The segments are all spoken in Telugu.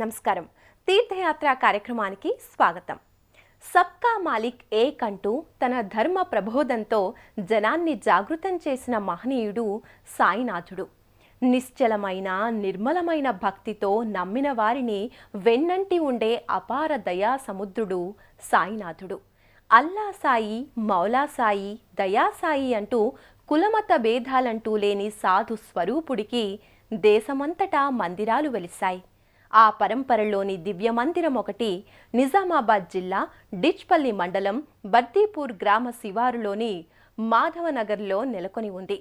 నమస్కారం. తీర్థయాత్ర కార్యక్రమానికి స్వాగతం. సబ్కా మాలిక్ ఏక్ అంటూ తన ధర్మ ప్రబోధంతో జనాన్ని జాగృతం చేసిన మహనీయుడు సాయినాథుడు. నిశ్చలమైన నిర్మలమైన భక్తితో నమ్మిన వారిని వెన్నంటి ఉండే అపార దయా సముద్రుడు సాయినాథుడు. అల్లా సాయి, మౌలా సాయి, దయా సాయి అంటూ కులమత భేదాలంటూ లేని సాధు స్వరూపుడికి దేశమంతటా మందిరాలు వెలిశాయి. ఆ పరంపరలోని దివ్య మందిరం ఒకటి నిజామాబాద్ జిల్లా డిచ్పల్లి మండలం బర్దీపూర్ గ్రామ శివారులోని మాధవనగర్లో నెలకొని ఉంది.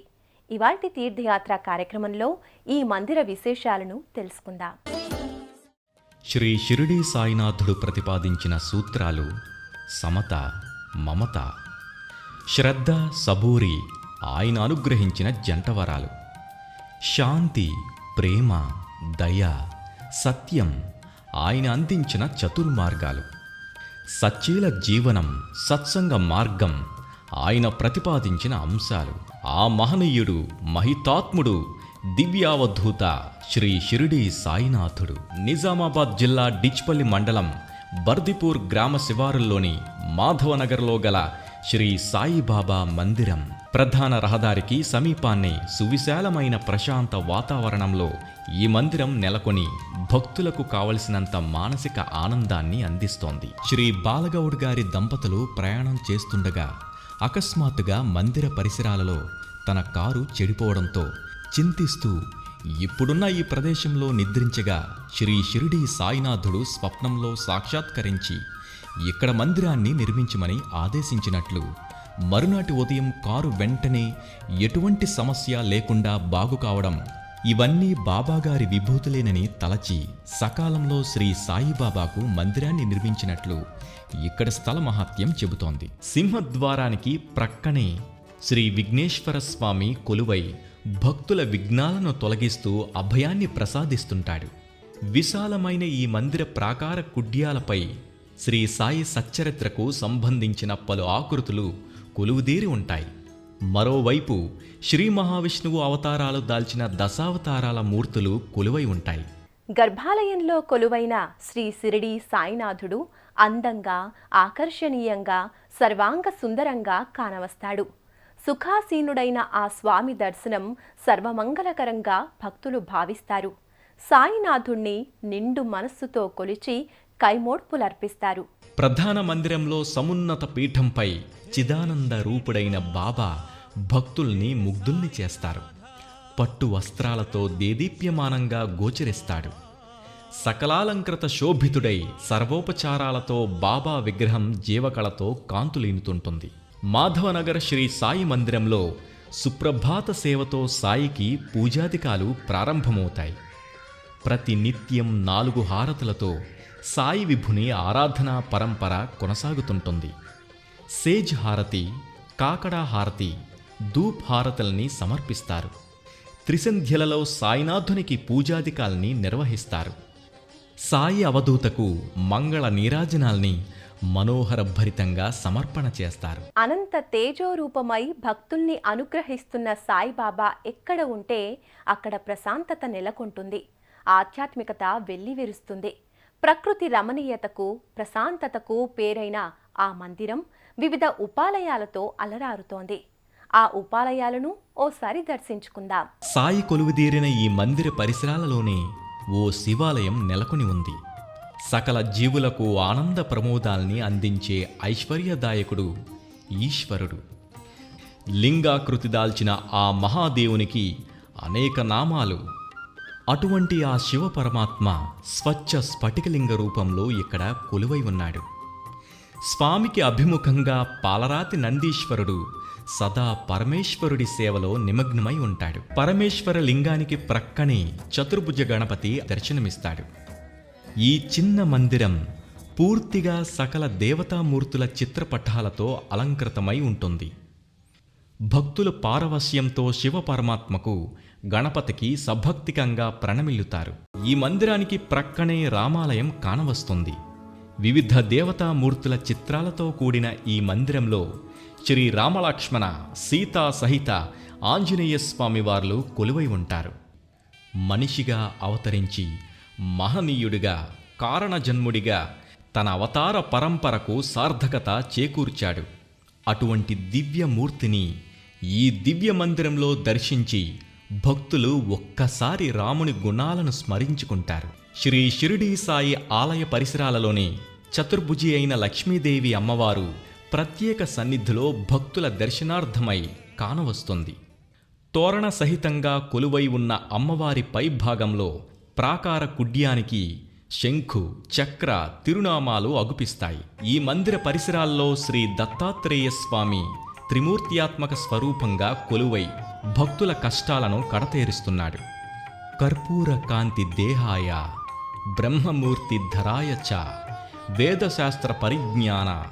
ఇవాల్టి తీర్థయాత్ర కార్యక్రమంలో ఈ మందిర విశేషాలను తెలుసుకుందాం. శ్రీ షిరిడీ సాయినాథుడు ప్రతిపాదించిన సూత్రాలు సమత, మమత, శ్రద్ధ, సబూరి ఆయన అనుగ్రహించిన జంటవరాలు, శాంతి, ప్రేమ, దయ, సత్యం ఆయన అందించిన చతుర్మార్గాలు, సచ్చీల జీవనం, సత్సంగ మార్గం ఆయన ప్రతిపాదించిన అంశాలు. ఆ మహనీయుడు, మహితాత్ముడు, దివ్యావధూత శ్రీ షిరిడీ సాయినాథుడు నిజామాబాద్ జిల్లా డిచ్పల్లి మండలం బర్దిపూర్ గ్రామ శివారుల్లోని మాధవనగర్లో గల శ్రీ సాయిబాబా మందిరం ప్రధాన రహదారికి సమీపాన్ని సువిశాలమైన ప్రశాంత వాతావరణంలో ఈ మందిరం నెలకొని భక్తులకు కావలసినంత మానసిక ఆనందాన్ని అందిస్తోంది. శ్రీ బాలగౌడ్ గారి దంపతులు ప్రయాణం చేస్తుండగా అకస్మాత్తుగా మందిర పరిసరాలలో తన కారు చెడిపోవడంతో చింతిస్తూ ఇప్పుడున్న ఈ ప్రదేశంలో నిద్రించగా శ్రీ షిరిడీ సాయినాథుడు స్వప్నంలో సాక్షాత్కరించి ఇక్కడ మందిరాన్ని నిర్మించమని ఆదేశించినట్లు మరునాటి ఉదయం కారు వెంటనే ఎటువంటి సమస్య లేకుండా బాగు కావడం, ఇవన్నీ బాబాగారి విభూతులేనని తలచి సకాలంలో శ్రీ సాయిబాబాకు మందిరాన్ని నిర్మించినట్లు ఇక్కడ స్థల మహాత్మ్యం చెబుతోంది. సింహద్వారానికి ప్రక్కనే శ్రీ విఘ్నేశ్వర స్వామి కొలువై భక్తుల విఘ్నాలను తొలగిస్తూ అభయాన్ని ప్రసాదిస్తుంటాడు. విశాలమైన ఈ మందిర ప్రాకార కుడ్యాలపై శ్రీ సాయి సచ్చరిత్రకు సంబంధించిన పలు ఆకృతులు కొలువుదీరి ఉంటాయి. మరోవైపు శ్రీ మహావిష్ణువు అవతారాలు దాల్చిన దశావతారాల మూర్తులు కొలువై ఉంటాయి. గర్భాలయంలో కొలువైన శ్రీ షిరిడీ సాయినాథుడు అందంగా, ఆకర్షణీయంగా, సర్వాంగ సుందరంగా కానవస్తాడు. సుఖాసీనుడైన ఆ స్వామి దర్శనం సర్వమంగళకరంగా భక్తులు భావిస్తారు. సాయినాథుణ్ణి నిండు మనస్సుతో కొలిచి కైమోడ్పులర్పిస్తారు. ప్రధాన మందిరంలో సమున్నత పీఠంపై చిదానంద రూపుడైన బాబా భక్తుల్ని ముగ్ధుల్ని చేస్తారు. పట్టు వస్త్రాలతో దేదీప్యమానంగా గోచరిస్తాడు. సకలాలంకృత శోభితుడై సర్వోపచారాలతో బాబా విగ్రహం జీవకళతో కాంతులీనుతుంటుంది. మాధవనగర్ శ్రీ సాయి మందిరంలో సుప్రభాత సేవతో సాయికి పూజాధికాలు ప్రారంభమవుతాయి. ప్రతి నిత్యం 4 హారతులతో సాయి విభుని ఆరాధనా పరంపర కొనసాగుతుంటుంది. సేజ్ హారతి, కాకడా హారతి, ధూప్ హారతుల్ని సమర్పిస్తారు. త్రిసంధ్యలలో సాయినాథునికి పూజాధికాల్ని నిర్వహిస్తారు. సాయి అవధూతకు మంగళ నీరాజనాల్ని మనోహర భరితంగా సమర్పణ చేస్తారు. అనంత తేజోరూపమై భక్తుల్ని అనుగ్రహిస్తున్న సాయిబాబా ఎక్కడ ఉంటే అక్కడ ప్రశాంతత నెలకొంటుంది. ఆధ్యాత్మికత వెల్లివిరుస్తుంది. ప్రకృతి రమణీయతకు, ప్రశాంతతకు పేరైన ఆ మందిరం వివిధ ఉపాలయాలతో అలరారుతోంది. ఆ ఉపాలయాలను ఓసారి దర్శించుకుందాం. సాయి కొలువుదీరిన ఈ మందిర పరిసరాలలోనే ఓ శివాలయం నెలకొని ఉంది. సకల జీవులకు ఆనంద ప్రమోదాల్ని అందించే ఐశ్వర్యదాయకుడు ఈశ్వరుడు. లింగాకృతి దాల్చిన ఆ మహాదేవునికి అనేక నామాలు. అటువంటి ఆ శివ పరమాత్మ స్వచ్ఛ స్ఫటికలింగ రూపంలో ఇక్కడ కొలువై ఉన్నాడు. స్వామికి అభిముఖంగా పాలరాతి నందీశ్వరుడు సదా పరమేశ్వరుడి సేవలో నిమగ్నమై ఉంటాడు. పరమేశ్వర లింగానికి ప్రక్కనే చతుర్భుజ గణపతి దర్శనమిస్తాడు. ఈ చిన్న మందిరం పూర్తిగా సకల దేవతామూర్తుల చిత్రపటాలతో అలంకృతమై ఉంటుంది. భక్తులు పారవశ్యంతో శివ పరమాత్మకు, గణపతికి సభక్తికంగా ప్రణమిల్లుతారు. ఈ మందిరానికి ప్రక్కనే రామాలయం కానవస్తుంది. వివిధ దేవతామూర్తుల చిత్రాలతో కూడిన ఈ మందిరంలో శ్రీ రామలక్ష్మణ, సీతా సహిత ఆంజనేయ స్వామి వార్లు కొలువై ఉంటారు. మనిషిగా అవతరించి మహనీయుడిగా, కారణజన్ముడిగా తన అవతార పరంపరకు సార్థకత చేకూర్చాడు. అటువంటి దివ్యమూర్తిని ఈ దివ్య మందిరంలో దర్శించి భక్తులు ఒక్కసారి రాముని గుణాలను స్మరించుకుంటారు. శ్రీ షిరిడీ సాయి ఆలయ పరిసరాలలోని చతుర్భుజి అయిన లక్ష్మీదేవి అమ్మవారు ప్రత్యేక సన్నిధిలో భక్తుల దర్శనార్థమై కానవస్తుంది. తోరణ సహితంగా కొలువై ఉన్న అమ్మవారి పై భాగంలో ప్రాకార కుడ్యానికి శంఖు, చక్ర, తిరునామాలు అగుపిస్తాయి. ఈ మందిర పరిసరాల్లో శ్రీ దత్తాత్రేయ స్వామి త్రిమూర్త్యాత్మక స్వరూపంగా కొలువై భక్తుల కష్టాలను కడతేరుస్తున్నాడు. కర్పూర కాంతి దేహాయ బ్రహ్మమూర్తి ధరాయ చ వేదశాస్త్ర పరిజ్ఞాన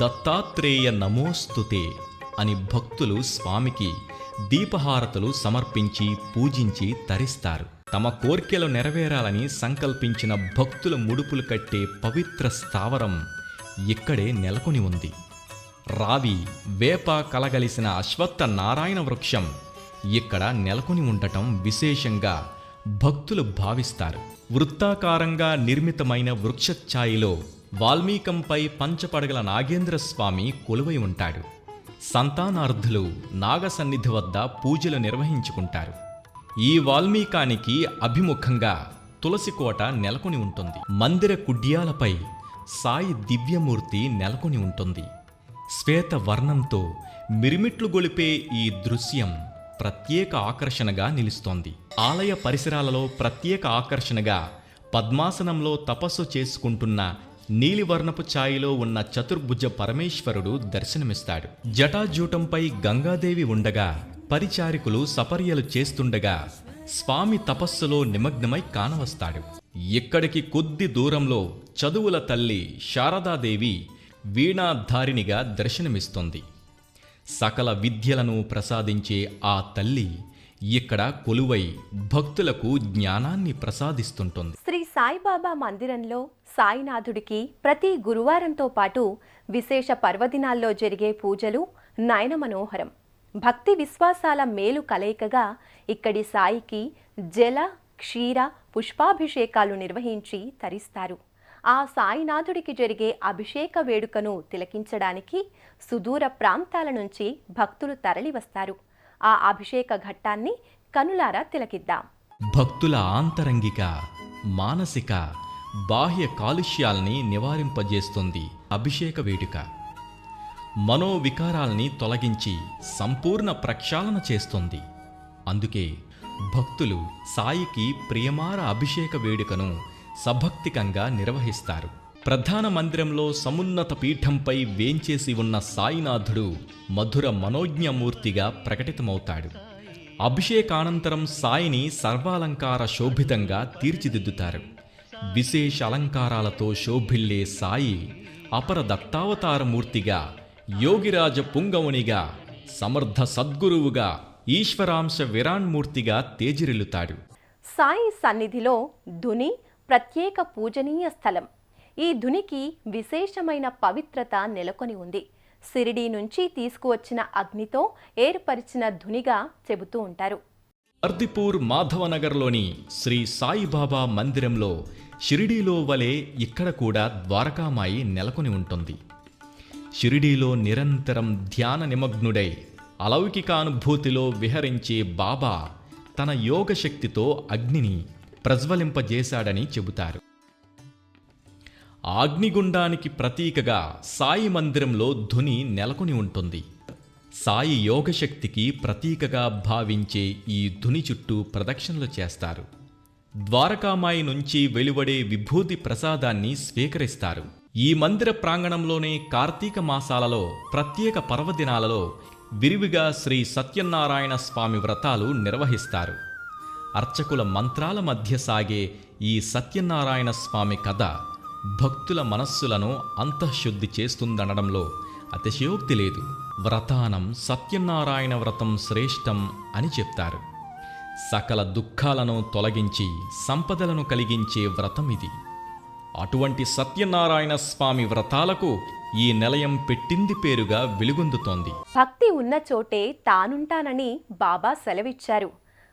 దత్తాత్రేయ నమోస్తుతే అని భక్తులు స్వామికి దీపహారతులు సమర్పించి పూజించి తరిస్తారు. తమ కోర్కెలు నెరవేరాలని సంకల్పించిన భక్తుల ముడుపులు కట్టే పవిత్ర స్థావరం ఇక్కడే నెలకొని ఉంది. రావి, వేప కలగలిసిన అశ్వత్థ నారాయణ వృక్షం ఇక్కడ నెలకొని ఉండటం విశేషంగా భక్తులు భావిస్తారు. వృత్తాకారంగా నిర్మితమైన వృక్షఛాయిలో వాల్మీకంపై పంచపడగల నాగేంద్ర స్వామి కొలువై ఉంటాడు. సంతానార్థులు నాగసన్నిధి వద్ద పూజలు నిర్వహించుకుంటారు. ఈ వాల్మీకానికి అభిముఖంగా తులసికోట నెలకొని ఉంటుంది. మందిర కుడ్యాలపై సాయి దివ్యమూర్తి నెలకొని ఉంటుంది. శ్వేత వర్ణంతో మిరిమిట్లు గొలిపే ఈ దృశ్యం ప్రత్యేక ఆకర్షణగా నిలుస్తోంది. ఆలయ పరిసరాలలో ప్రత్యేక ఆకర్షణగా పద్మాసనంలో తపస్సు చేసుకుంటున్న నీలివర్ణపు ఛాయలో ఉన్న చతుర్భుజ పరమేశ్వరుడు దర్శనమిస్తాడు. జటాజూటంపై గంగాదేవి ఉండగా పరిచారికులు సపర్యలు చేస్తుండగా స్వామి తపస్సులో నిమగ్నమై కానవస్తాడు. ఇక్కడికి కొద్ది దూరంలో చదువుల తల్లి శారదాదేవి వీణాధారినిగా దర్శనమిస్తుంది. సకల విద్యలను ప్రసాదించే ఆ తల్లి ఇక్కడ కొలువై భక్తులకు జ్ఞానాన్ని ప్రసాదిస్తుంటుంది. శ్రీ సాయిబాబా మందిరంలో సాయినాథుడికి ప్రతి గురువారంతో పాటు విశేష పర్వదినాల్లో జరిగే పూజలు నయన మనోహరం. భక్తి విశ్వాసాల మేలు కలయికగా ఇక్కడి సాయికి జల, క్షీర, పుష్పాభిషేకాలు నిర్వహించి తరిస్తారు. ఆ సాయినాథుడికి జరిగే అభిషేక వేడుకను తిలకించడానికి సుదూర ప్రాంతాల నుంచి భక్తులు తరలివస్తారు. ఆ అభిషేక ఘట్టాన్ని కనులారా తిలకిద్దాం. భక్తుల ఆంతరంగిక, మానసిక, బాహ్య కాలుష్యాల్ని నివారింపజేస్తుంది అభిషేక వేడుక. మనోవికారాల్ని తొలగించి సంపూర్ణ ప్రక్షాళన చేస్తుంది. అందుకే భక్తులు సాయికి ప్రియమార అభిషేక వేడుకను సభక్తికంగా నిర్వహిస్తారు. ప్రధాన మందిరంలో సమున్నత పీఠంపై వేంచేసి ఉన్న సాయినాథుడు మధుర మనోజ్ఞమూర్తిగా ప్రకటితమవుతాడు. అభిషేకానంతరం సాయిని సర్వాలంకార శోభితంగా తీర్చిదిద్దుతారు. విశేష అలంకారాలతో శోభిల్లే సాయి అపర దత్తావతారమూర్తిగా, యోగిరాజ పుంగవునిగా, సమర్థ సద్గురువుగా, ఈశ్వరాంశ విరాన్మూర్తిగా తేజిరిల్లుతాడు. సాయి సన్నిధిలో ధుని ప్రత్యేక పూజనీయ స్థలం. ఈ ధునికి విశేషమైన పవిత్రత నెలకొని ఉంది. షిరిడీ నుంచి తీసుకువచ్చిన అగ్నితో ఏర్పరిచిన ధునిగా చెబుతూ ఉంటారు. అర్దిపూర్ మాధవనగర్లోని శ్రీ సాయిబాబా మందిరంలో షిరిడీలో వలె ఇక్కడ కూడా ద్వారకామాయి నెలకొని ఉంటుంది. షిరిడీలో నిరంతరం ధ్యాన నిమగ్నుడై అలౌకికానుభూతిలో విహరించే బాబా తన యోగశక్తితో అగ్నిని ప్రజ్వలింపజేశాడని చెబుతారు. అగ్నిగుండానికి ప్రతీకగా సాయి మందిరంలో ధుని నెలకొని ఉంటుంది. సాయి యోగశక్తికి ప్రతీకగా భావించే ఈ ధుని చుట్టూ ప్రదక్షిణలు చేస్తారు. ద్వారకామాయి నుంచి వెలువడే విభూతి ప్రసాదాన్ని స్వీకరిస్తారు. ఈ మందిర ప్రాంగణంలోనే కార్తీక మాసాలలో ప్రత్యేక పర్వదినాలలో విరివిగా శ్రీ సత్యనారాయణ స్వామి వ్రతాలు నిర్వహిస్తారు. అర్చకుల మంత్రాల మధ్య సాగే ఈ సత్యనారాయణ స్వామి కథ భక్తుల మనస్సులను అంతఃశుద్ధి చేస్తుందనడంలో అతిశయోక్తి లేదు. వ్రతానం సత్యనారాయణ వ్రతం శ్రేష్టం అని చెప్తారు. సకల దుఃఖాలను తొలగించి సంపదలను కలిగించే వ్రతం ఇది. అటువంటి సత్యనారాయణ స్వామి వ్రతాలకు ఈ నిలయం పెట్టింది పేరుగా వెలుగొందుతోంది. భక్తి ఉన్న చోటే తానుంటానని బాబా సెలవిచ్చారు.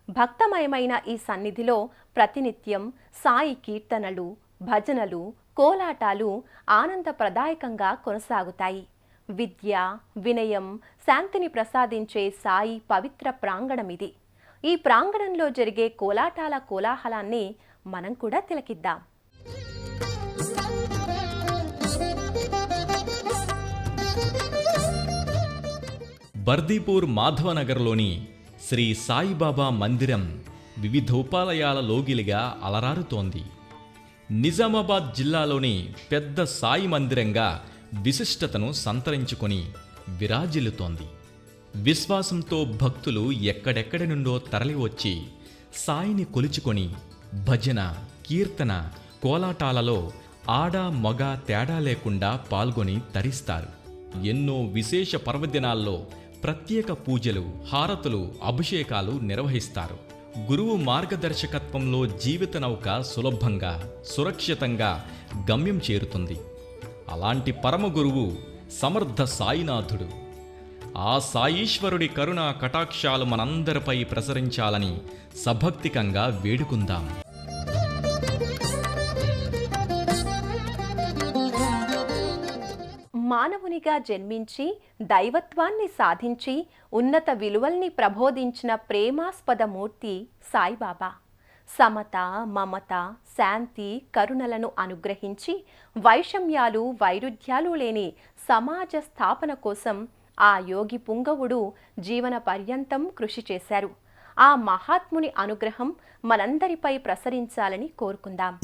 భక్తమయమైన ఈ సన్నిధిలో ప్రతినిత్యం సాయి కీర్తనలు, భజనలు, కోలాటాలు ఆనందప్రదాయకంగా కొనసాగుతాయి. విద్య, వినయం, శాంతిని ప్రసాదించే సాయి పవిత్ర ప్రాంగణమిది. ఈ ప్రాంగణంలో జరిగే కోలాటాల కోలాహలాన్ని మనం కూడా తిలకిద్దాం. బర్దీపూర్ మాధవనగర్లోని శ్రీ సాయిబాబా మందిరం వివిధోపాలయాల లోగిలిగా అలరారుతోంది. నిజామాబాద్ జిల్లాలోని పెద్ద సాయి మందిరంగా విశిష్టతను సంతరించుకొని విరాజిల్లుతోంది. విశ్వాసంతో భక్తులు ఎక్కడెక్కడి నుండో తరలివచ్చి సాయిని కొలుచుకొని భజన, కీర్తన, కోలాటాలలో ఆడ మగ తేడా లేకుండా పాల్గొని తరిస్తారు. ఎన్నో విశేష పర్వదినాల్లో ప్రత్యేక పూజలు, హారతులు, అభిషేకాలు నిర్వహిస్తారు. గురువు మార్గదర్శకత్వంలో జీవిత నౌక సులభంగా, సురక్షితంగా గమ్యం చేరుతుంది. అలాంటి పరమ గురువు సమర్థ సాయినాథుడు. ఆ సాయీశ్వరుడి కరుణా కటాక్షాలు మనందరిపై ప్రసరించాలని సభక్తికంగా వేడుకుందాం. మానవునిగా జన్మించి దైవత్వాన్ని సాధించి ఉన్నత విలువల్ని ప్రబోధించిన ప్రేమాస్పద మూర్తి సాయిబాబా. సమత, మమత, శాంతి, కరుణలను అనుగ్రహించి వైషమ్యాలు, వైరుధ్యాలు లేని సమాజ స్థాపన కోసం ఆ యోగి పుంగవుడు జీవన పర్యంతం కృషి చేశారు. ఆ మహాత్ముని అనుగ్రహం మనందరిపై ప్రసరించాలని కోరుకుందాం.